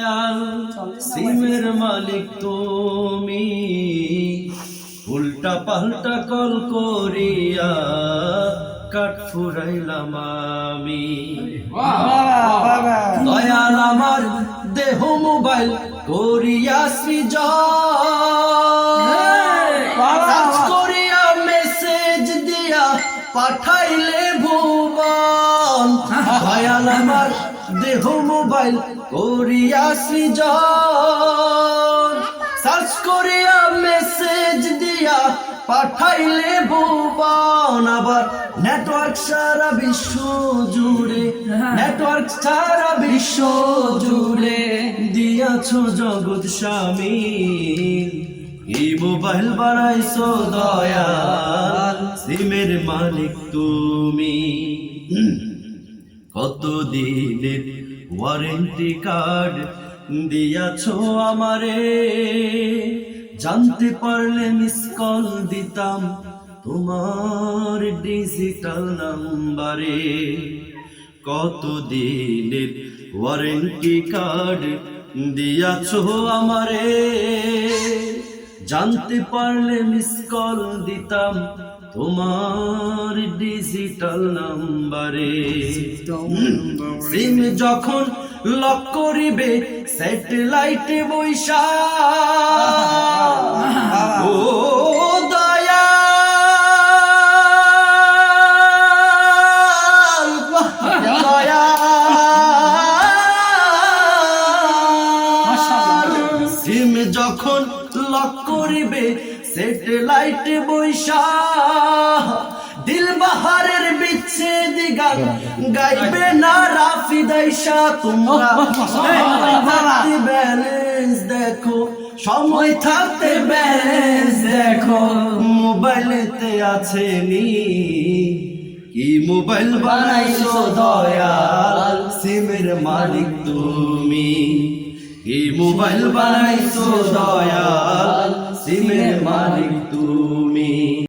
দয়াল সিমের মালিক তুমি উল্টা পাল্টা কল করিয়া কাঠ ফুরাইলাম আমি দয়াল আমার দেহ মোবাইল করিয়া সৃজন করিয়া মেসেজ দিয়া পাঠাইলে ভুবন দয়াল আমার দেহ মোবাইল করিয়া সৃজন সার্চ করিয়া মেসেজ দিয়া পাঠাইলে ভুবন আবার নেটওয়ার্ক সারা বিশ্ব জুড়ে নেটওয়ার্ক সারা বিশ্ব জুড়ে দিয়াছো জগৎ শামিল এই মোবাইল বানাইছো দয়াল সিমের মালিক তুমি কত দিনের ওয়ারেন্টি কার্ড দিয়াছো আমারে জানতে পারলে মিস কল দিতাম তোমার ডিজিটাল নাম্বারে কত দিনের ওয়ারেন্টি কার্ড দিয়াছো আমারে জানতে পারলে মিস কল দিতাম তোমার ডিজিটাল নাম্বারে সিম যখন লক করিবে স্যাটেলাইটে বৈশা ও দয়াল দয়াল সিম যখন লক করিবে স্যাটেলাইটে বৈশা দিল বাহারের বিচ্ছেদ গান গাইবে না রাফিদাইশা তোমরা ব্যালেন্স দেখো সময় থাকতে ব্যালেন্স দেখো মোবাইলেতে আছে নি কি মোবাইল বানাইছো দয়াল সিমের মালিক তুমি কি মোবাইল বানাইছো দয়াল সিমের মালিক তুমি।